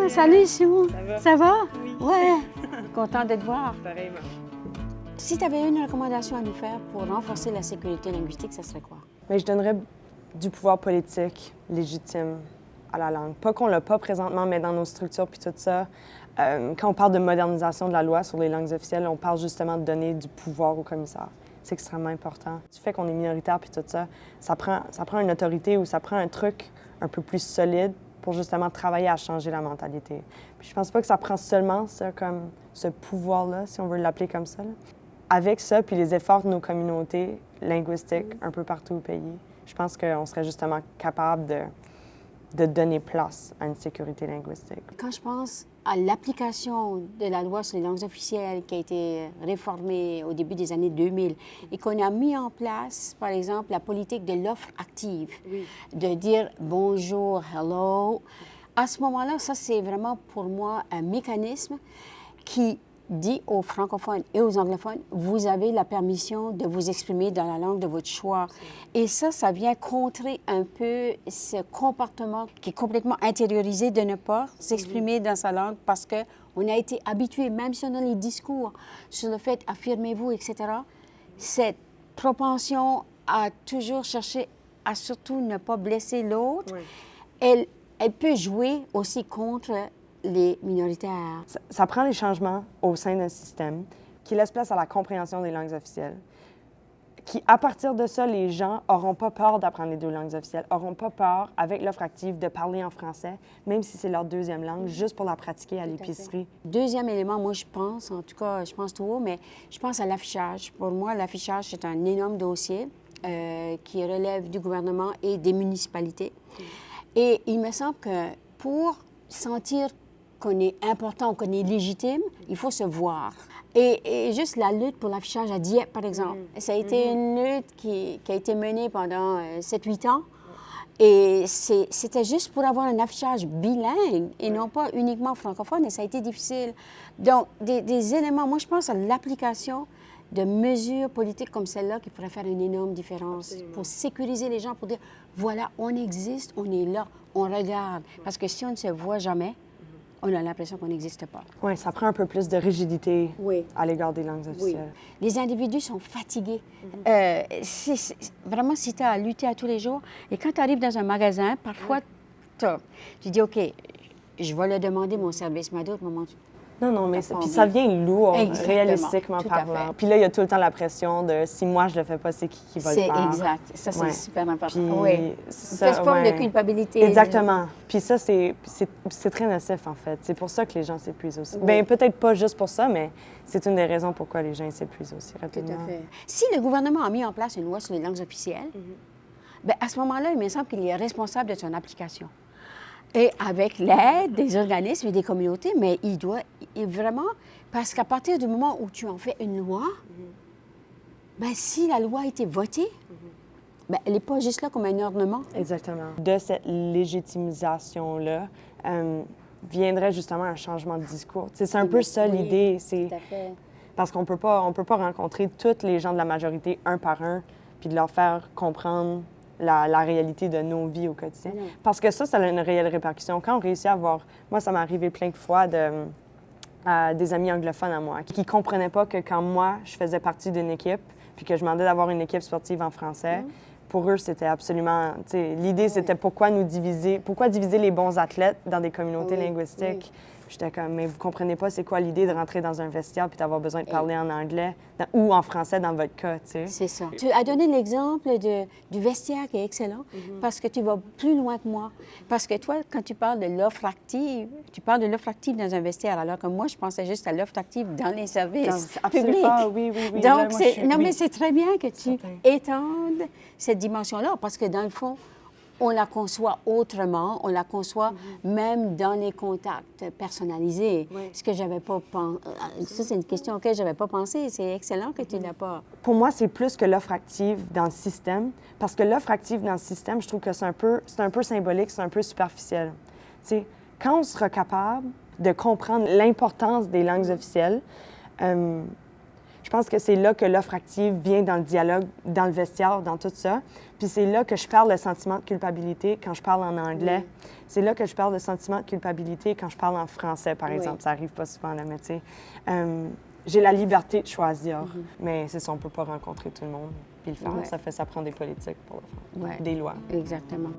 salut Sue! Ça va? Oui. Ouais! Content de te voir. Pareillement. Si tu avais une recommandation à nous faire pour renforcer la sécurité linguistique, ça serait quoi? Mais je donnerais du pouvoir politique légitime à la langue. Pas qu'on l'a pas présentement, mais dans nos structures puis tout ça. Quand on parle de modernisation de la loi sur les langues officielles, on parle justement de donner du pouvoir au commissaire. C'est extrêmement important. Du fait qu'on est minoritaire puis tout ça, ça prend une autorité ou ça prend un truc un peu plus solide pour justement travailler à changer la mentalité. Puis je pense pas que ça prend seulement ça comme ce pouvoir-là, si on veut l'appeler comme ça. Là. Avec ça, puis les efforts de nos communautés linguistiques un peu partout au pays, je pense qu'on serait justement capable de donner place à une sécurité linguistique. Quand je pense à l'application de la loi sur les langues officielles qui a été réformée au début des années 2000 et qu'on a mis en place, par exemple, la politique de l'offre active, de dire bonjour, hello, à ce moment-là, ça, c'est vraiment pour moi un mécanisme qui dit aux francophones et aux anglophones, vous avez la permission de vous exprimer dans la langue de votre choix. Et ça vient contrer un peu ce comportement qui est complètement intériorisé de ne pas s'exprimer dans sa langue parce qu'on a été habitué, même si on a les discours sur le fait affirmez-vous, etc., cette propension à toujours chercher à surtout ne pas blesser l'autre, elle peut jouer aussi contre les minoritaires. Ça prend des changements au sein d'un système qui laisse place à la compréhension des langues officielles, qui, à partir de ça, les gens n'auront pas peur d'apprendre les deux langues officielles, n'auront pas peur, avec l'offre active, de parler en français, même si c'est leur deuxième langue, juste pour la pratiquer à l'épicerie. Deuxième élément, moi, je pense, en tout cas, je pense tout haut, mais je pense à l'affichage. Pour moi, l'affichage, c'est un énorme dossier qui relève du gouvernement et des municipalités. Et il me semble que pour sentir qu'on est important, qu'on est légitime, il faut se voir. Et juste la lutte pour l'affichage à Dieppe, par exemple, ça a été une lutte qui a été menée pendant 7-8 ans. Et c'était juste pour avoir un affichage bilingue et non pas uniquement francophone, et ça a été difficile. Donc, des éléments, moi, je pense à l'application de mesures politiques comme celle-là qui pourraient faire une énorme différence. Absolument. Pour sécuriser les gens, pour dire, voilà, on existe, on est là, on regarde. Parce que si on ne se voit jamais, on a l'impression qu'on n'existe pas. Oui, ça prend un peu plus de rigidité à l'égard des langues officielles. Oui. Les individus sont fatigués. Vraiment, si tu as à lutter à tous les jours, et quand tu arrives dans un magasin, parfois, tu dis, OK, je vais le demander, mon service, mais à d'autres moments, non, mais puis ça vient lourd, réalistiquement parlant. Puis là, il y a tout le temps la pression de si moi je le fais pas, c'est qui va le faire. C'est exact. Ça, c'est super important. Puis, c'est une forme de culpabilité. Exactement. Puis ça, c'est très nocif, en fait. C'est pour ça que les gens s'épuisent aussi. Bien, peut-être pas juste pour ça, mais c'est une des raisons pourquoi les gens s'épuisent aussi rapidement. Tout à fait. Si le gouvernement a mis en place une loi sur les langues officielles, bien, à ce moment-là, il me semble qu'il est responsable de son application. Et avec l'aide des organismes et des communautés, mais il doit vraiment... Parce qu'à partir du moment où tu en fais une loi, bien, si la loi a été votée, bien, elle n'est pas juste là comme un ornement. Exactement. De cette légitimisation-là viendrait justement un changement de discours. C'est un peu ça l'idée. Tout à fait. Parce qu'on peut pas rencontrer tous les gens de la majorité un par un puis de leur faire comprendre la réalité de nos vies au quotidien. Parce que ça a une réelle répercussion. Quand on réussit à voir... Moi, ça m'est arrivé plein de fois des amis anglophones à moi qui ne comprenaient pas que quand moi, je faisais partie d'une équipe puis que je demandais d'avoir une équipe sportive en français, pour eux, c'était absolument... L'idée, c'était pourquoi diviser les bons athlètes dans des communautés linguistiques. J'étais comme, mais vous comprenez pas c'est quoi l'idée de rentrer dans un vestiaire puis d'avoir besoin de parler en anglais ou en français dans votre cas, tu sais. C'est ça. Tu as donné l'exemple du vestiaire qui est excellent parce que tu vas plus loin que moi. Parce que toi, quand tu parles de l'offre active, tu parles de l'offre active dans un vestiaire, alors que moi, je pensais juste à l'offre active dans les services publics. Oui. Donc, là, mais c'est très bien que tu étendes cette dimension-là parce que dans le fond, on la conçoit autrement, on la conçoit même dans les contacts personnalisés. Ce que j'avais pas pensé. Ça, c'est une question auquel je n'avais pas pensé. C'est excellent que tu l'as pas. Pour moi, c'est plus que l'offre active dans le système, parce que l'offre active dans le système, je trouve que c'est un peu symbolique, c'est un peu superficiel. T'sais, quand on sera capable de comprendre l'importance des langues officielles, Je pense que c'est là que l'offre active vient dans le dialogue, dans le vestiaire, dans tout ça. Puis c'est là que je parle le sentiment de culpabilité quand je parle en anglais. C'est là que je parle de sentiment de culpabilité quand je parle en français, par exemple. Ça arrive pas souvent, là, mais tu sais. J'ai la liberté de choisir, mais c'est ça, on peut pas rencontrer tout le monde puis le faire. Ça prend des politiques pour le faire, des lois. Exactement.